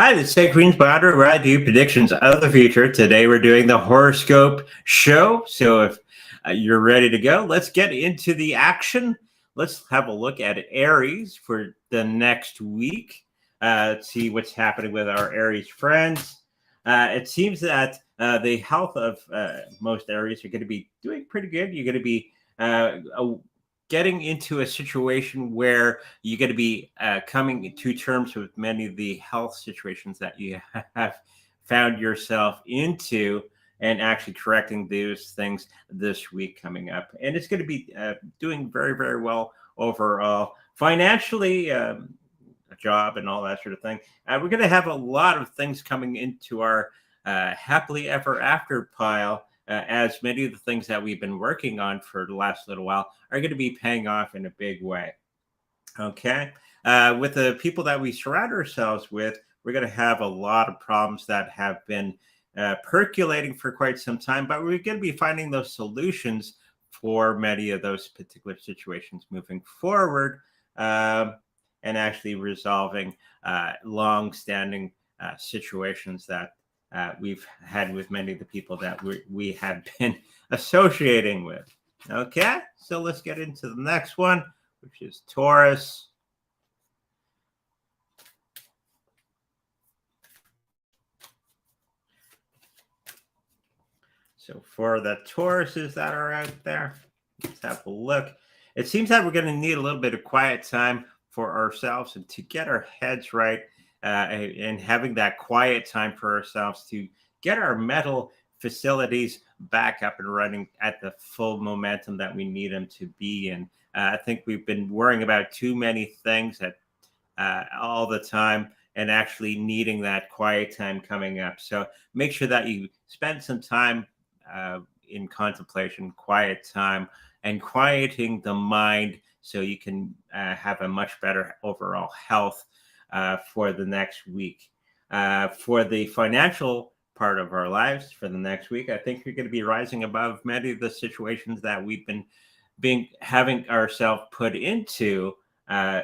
Hi, this is Ted Queen's Bounder, where I do predictions of the future. Today we're doing the horoscope show. So if you're ready to go, let's get into the action. Let's have a look at Aries for the next week. Let's see what's happening with our Aries friends. It seems that the health of most Aries are going to be doing pretty good. You're going to be getting into a situation where you're going to be coming to terms with many of the health situations that you have found yourself into and actually correcting those things this week coming up. And it's going to be doing very, very well overall. Financially, a job and all that sort of thing. We're going to have a lot of things coming into our happily ever after pile, as many of the things that we've been working on for the last little while are going to be paying off in a big way. Okay. With the people that we surround ourselves with, we're going to have a lot of problems that have been percolating for quite some time, but we're going to be finding those solutions for many of those particular situations moving forward, and actually resolving long-standing situations that we've had with many of the people that we have been associating with. Okay, so let's get into the next one, which is Taurus. So for the Tauruses that are out there, let's have a look. It seems that we're going to need a little bit of quiet time for ourselves and to get our heads right, and having that quiet time for ourselves to get our mental facilities back up and running at the full momentum that we need them to be in. I think we've been worrying about too many things at all the time and actually needing that quiet time coming up. So make sure that you spend some time in contemplation, quiet time, and quieting the mind so you can have a much better overall health for the next week. For the financial part of our lives for the next week, I think you're going to be rising above many of the situations that we've been having ourselves put into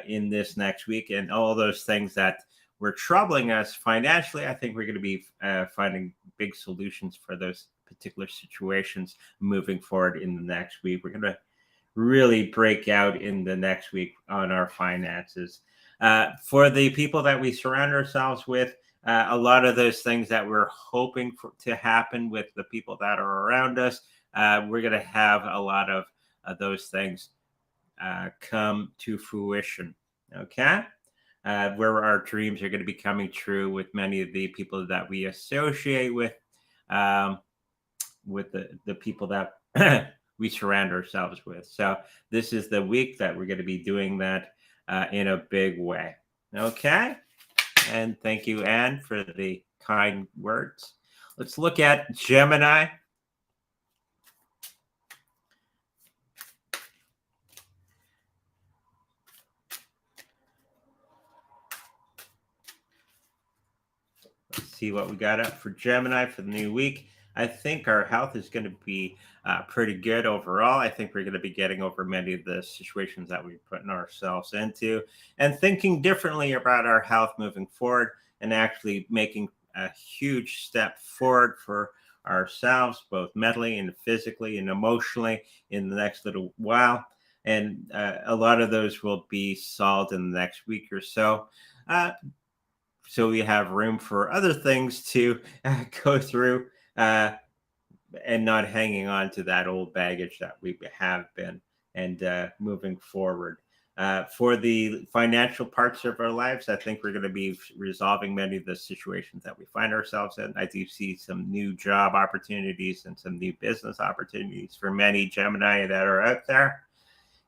in this next week, and all those things that were troubling us financially. I think we're going to be finding big solutions for those particular situations moving forward in the next week. We're going to really break out in the next week on our finances. For the people that we surround ourselves with, a lot of those things that we're hoping to happen with the people that are around us, we're going to have a lot of those things come to fruition. Okay. Where our dreams are going to be coming true with many of the people that we associate with the people that we surround ourselves with. So this is the week that we're going to be doing that in a big way. Okay. And thank you, Anne, for the kind words. Let's look at Gemini. Let's see what we got up for Gemini for the new week. I think our health is going to be pretty good overall. I think we're going to be getting over many of the situations that we're putting ourselves into and thinking differently about our health moving forward and actually making a huge step forward for ourselves, both mentally and physically and emotionally in the next little while. And a lot of those will be solved in the next week or so. So we have room for other things to go through, and not hanging on to that old baggage that we have been, and moving forward. For the financial parts of our lives, I think we're going to be resolving many of the situations that we find ourselves in. I do see some new job opportunities and some new business opportunities for many Gemini that are out there,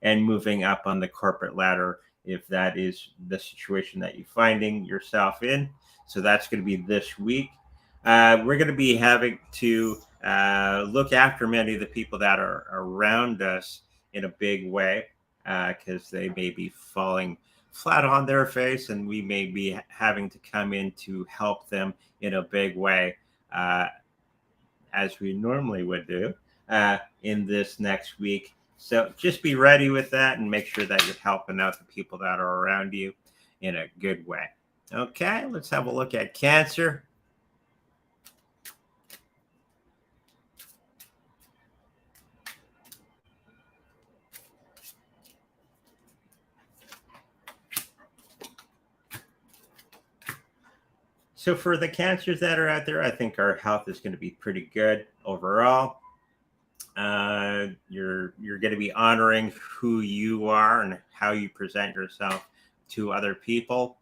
and moving up on the corporate ladder if that is the situation that you're finding yourself in. So that's going to be this week. We're going to be having to look after many of the people that are around us in a big way, because they may be falling flat on their face, and we may be having to come in to help them in a big way, as we normally would do in this next week. So just be ready with that and make sure that you're helping out the people that are around you in a good way. Okay, let's have a look at Cancer. So for the Cancers that are out there, I think our health is going to be pretty good overall. You're going to be honoring who you are and how you present yourself to other people,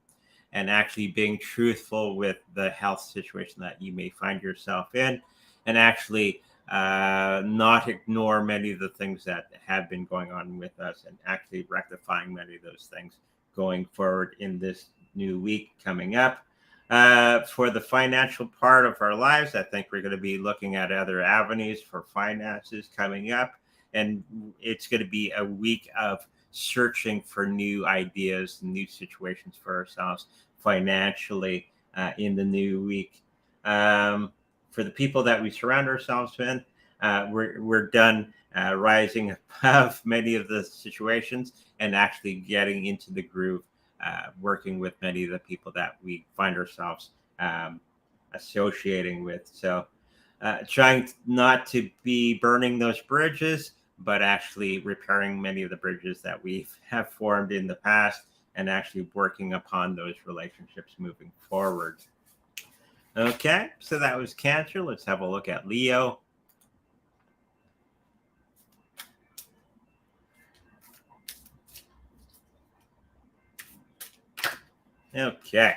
and actually being truthful with the health situation that you may find yourself in, and actually not ignore many of the things that have been going on with us, and actually rectifying many of those things going forward in this new week coming up. For the financial part of our lives, I think we're going to be looking at other avenues for finances coming up. And it's going to be a week of searching for new ideas, new situations for ourselves financially in the new week. For the people that we surround ourselves with, we're done rising above many of the situations and actually getting into the groove, working with many of the people that we find ourselves associating with. So, trying not to be burning those bridges, but actually repairing many of the bridges that we have formed in the past, and actually working upon those relationships moving forward. Okay, so that was Cancer. Let's have a look at Leo. Okay.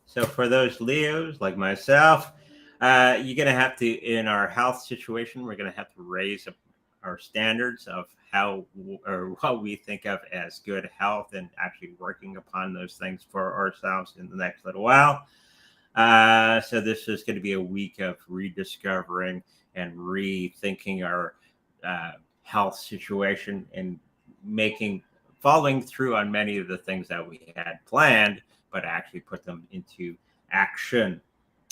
So for those Leos like myself, you're going to have to, in our health situation, we're going to have to raise our standards of how or what we think of as good health, and actually working upon those things for ourselves in the next little while. So this is going to be a week of rediscovering and rethinking our health situation, and making following through on many of the things that we had planned, but actually put them into action.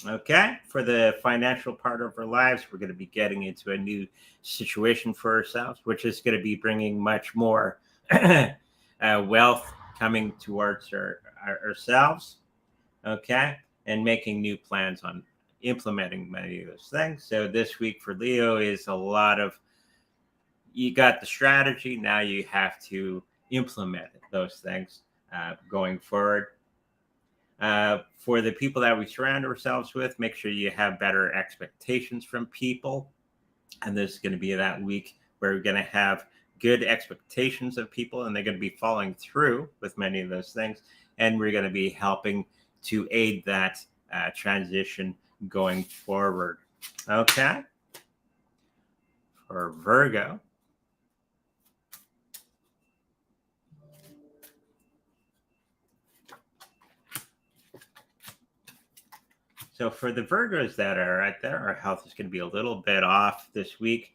Okay, for the financial part of our lives, we're going to be getting into a new situation for ourselves, which is going to be bringing much more wealth coming towards ourselves. Okay, and making new plans on implementing many of those things. So this week for Leo is a lot of, you got the strategy, now you have to implement those things going forward. For the people that we surround ourselves with, make sure you have better expectations from people. And this is going to be that week where we're going to have good expectations of people, and they're going to be following through with many of those things. And we're going to be helping to aid that transition going forward. Okay. For Virgo, so for the Virgos that are out there, our health is going to be a little bit off this week.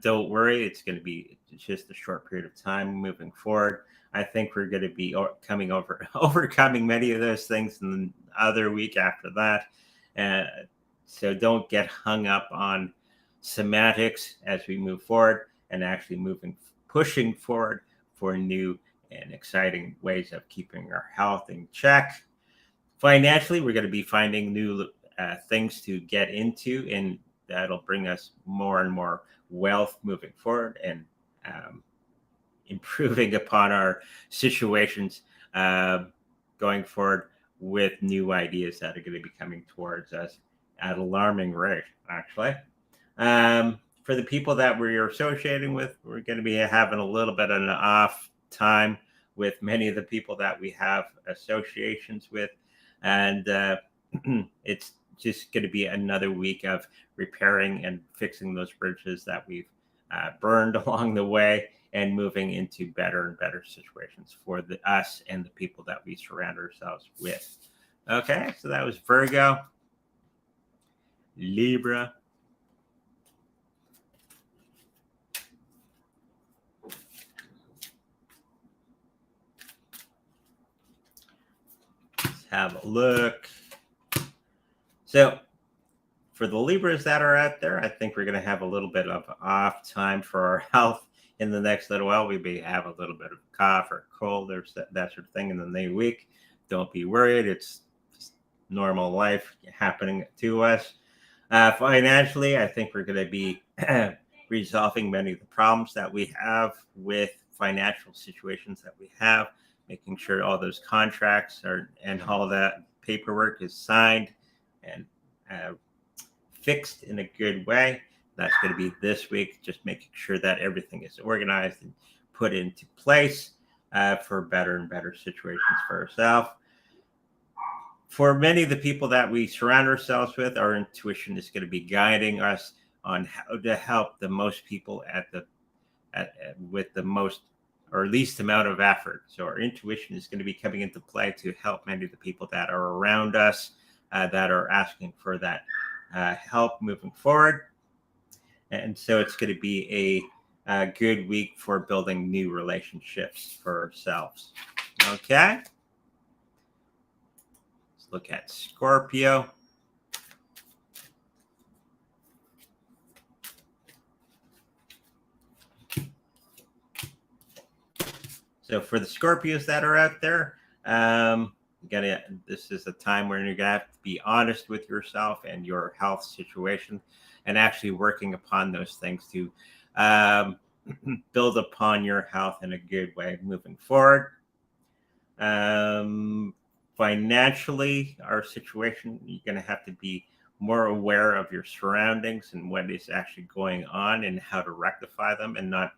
Don't worry, it's going to be just a short period of time moving forward. I think we're going to be coming over overcoming many of those things in the other week after that. Uh, so don't get hung up on semantics as we move forward, and actually pushing forward for new and exciting ways of keeping our health in check. Financially, we're going to be finding new things to get into, and that'll bring us more and more wealth moving forward, and improving upon our situations going forward with new ideas that are going to be coming towards us at alarming rate, actually. For the people that we're associating with, we're going to be having a little bit of an off time with many of the people that we have associations with. And it's just going to be another week of repairing and fixing those bridges that we've burned along the way, and moving into better and better situations for us and the people that we surround ourselves with. Okay, so that was Virgo, Libra, let's have a look. So for the Libras that are out there, I think we're going to have a little bit of off time for our health in the next little while, we may have a little bit of cough or cold or that sort of thing in the new week. Don't be worried. It's just normal life happening to us. Financially, I think we're going to be resolving many of the problems that we have with financial situations that we have, making sure all those contracts are and all that paperwork is signed and uh, fixed in a good way. That's going to be this week, just making sure that everything is organized and put into place for better and better situations for ourselves. For many of the people that we surround ourselves with, our intuition is going to be guiding us on how to help the most people with the most or least amount of effort. So our intuition is going to be coming into play to help many of the people that are around us that are asking for that help moving forward. And so it's going to be a good week for building new relationships for ourselves. Okay. Let's look at Scorpio. So for the Scorpios that are out there, this is a time where you're gonna have to be honest with yourself and your health situation, and actually working upon those things to build upon your health in a good way moving forward. Financially, our situation, you're going to have to be more aware of your surroundings and what is actually going on and how to rectify them, and not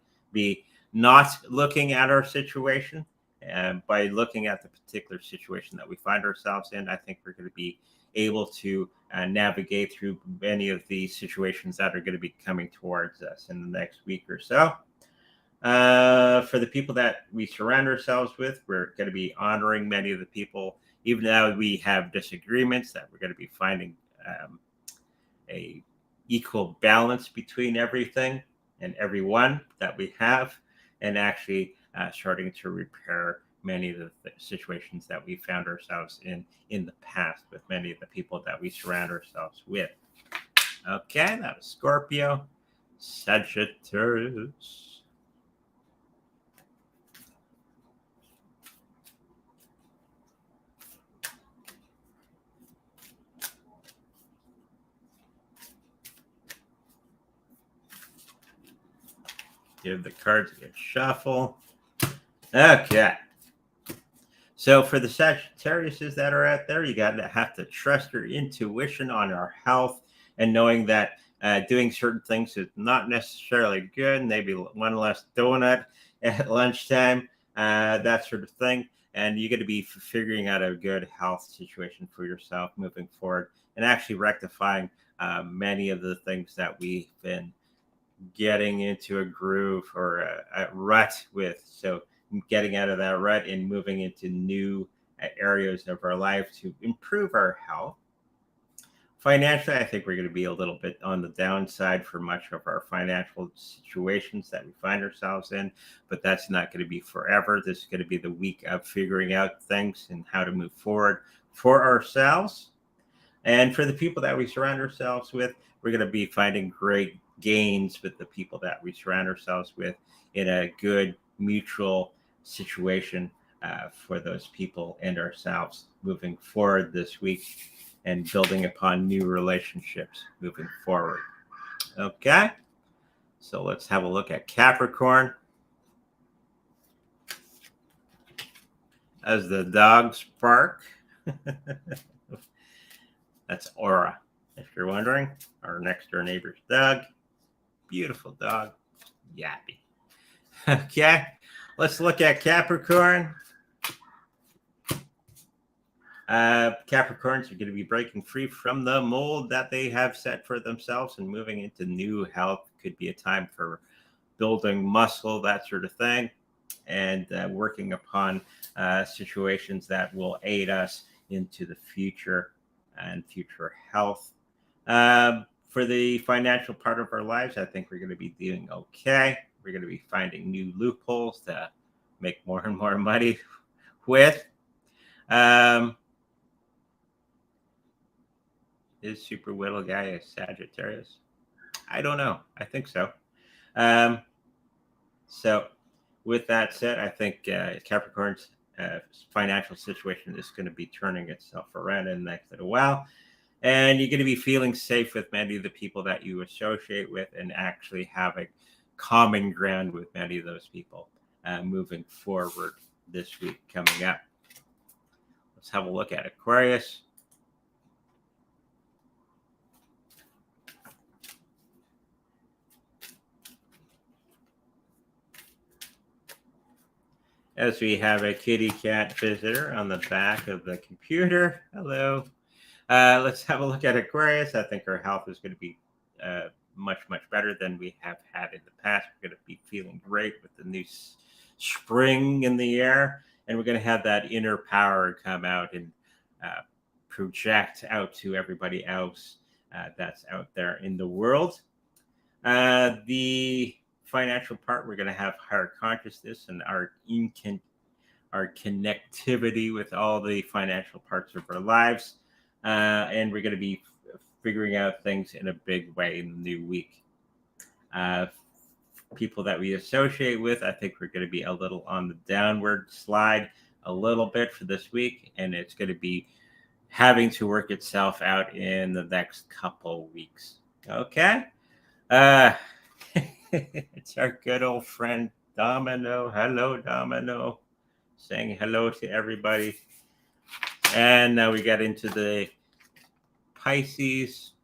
looking at our situation. And by looking at the particular situation that we find ourselves in, I think we're going to be able to navigate through many of these situations that are going to be coming towards us in the next week or so. For the people that we surround ourselves with, we're going to be honoring many of the people, even though we have disagreements, that we're going to be finding a equal balance between everything and everyone that we have, and actually starting to repair many of the situations that we found ourselves in the past with many of the people that we surround ourselves with. Okay, that was Scorpio. Sagittarius. Give the cards a good shuffle. Okay. So for the Sagittariuses that are out there, you got to have to trust your intuition on our health, and knowing that doing certain things is not necessarily good. Maybe one less donut at lunchtime, that sort of thing. And you're going to be figuring out a good health situation for yourself moving forward, and actually rectifying many of the things that we've been getting into a groove or a rut with. So getting out of that rut and moving into new areas of our life to improve our health. Financially, I think we're going to be a little bit on the downside for much of our financial situations that we find ourselves in, but that's not going to be forever. This is going to be the week of figuring out things and how to move forward for ourselves. And for the people that we surround ourselves with, we're going to be finding great gains with the people that we surround ourselves with in a good mutual situation for those people and ourselves moving forward this week, and building upon new relationships moving forward. Okay, so let's have a look at Capricorn. As the dogs bark, that's Aura, if you're wondering, our next door neighbor's dog. Beautiful dog, yappy. Okay, let's look at Capricorn. Capricorns are going to be breaking free from the mold that they have set for themselves and moving into new health. Could be a time for building muscle, that sort of thing, and working upon situations that will aid us into the future and future health. For the financial part of our lives, I think we're going to be doing okay. We're going to be finding new loopholes to make more and more money with. Is Super Little Guy a Sagittarius? I don't know. I think so. So, with that said, I think Capricorn's financial situation is going to be turning itself around in the next little while. And you're going to be feeling safe with many of the people that you associate with and actually having common ground with many of those people moving forward this week coming up. Let's have a look at Aquarius. As we have a kitty cat visitor on the back of the computer. Hello. Let's have a look at Aquarius. I think our health is going to be much, much better than we have had in the past. We're going to be feeling great with the new spring in the air. And we're going to have that inner power come out and project out to everybody else that's out there in the world. The financial part, we're going to have higher consciousness and our connectivity with all the financial parts of our lives. And we're going to be figuring out things in a big way in the new week. People that we associate with, I think we're going to be a little on the downward slide a little bit for this week. And it's going to be having to work itself out in the next couple weeks. Okay. It's our good old friend Domino. Hello, Domino. Saying hello to everybody. And now we got into the Pisces.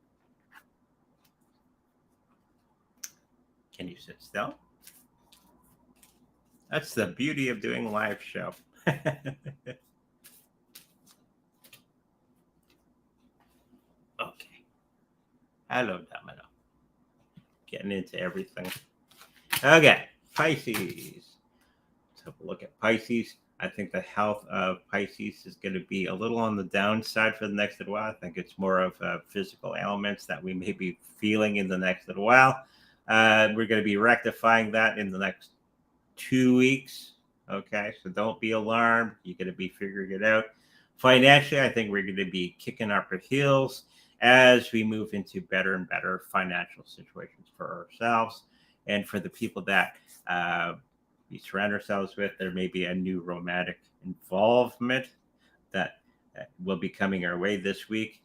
Can you sit still? That's the beauty of doing a live show. Okay. Hello, Domino. Getting into everything. Okay, Pisces. Let's have a look at Pisces. I think the health of Pisces is going to be a little on the downside for the next little while. I think it's more of physical ailments that we may be feeling in the next little while. We're going to be rectifying that in the next 2 weeks. Okay, so don't be alarmed. You're going to be figuring it out. Financially, I think we're going to be kicking up our heels as we move into better and better financial situations for ourselves and for the people that we surround ourselves with. There may be a new romantic involvement that will be coming our way this week,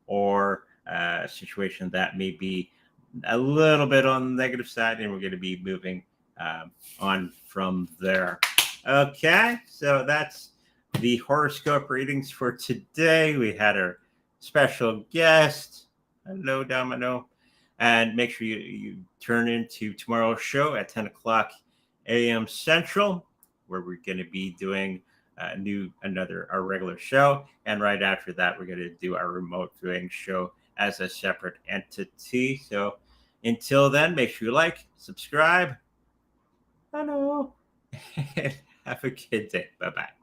or a situation that may be a little bit on the negative side, and we're going to be moving on from there. Okay, so that's the horoscope readings for today. We had our special guest. Hello, Domino. And make sure you turn into tomorrow's show at 10 o'clock a.m. Central, where we're going to be doing our regular show. And right after that, we're going to do our remote viewing show as a separate entity. So until then, make sure you like, subscribe. Hello. And have a good day. Bye-bye.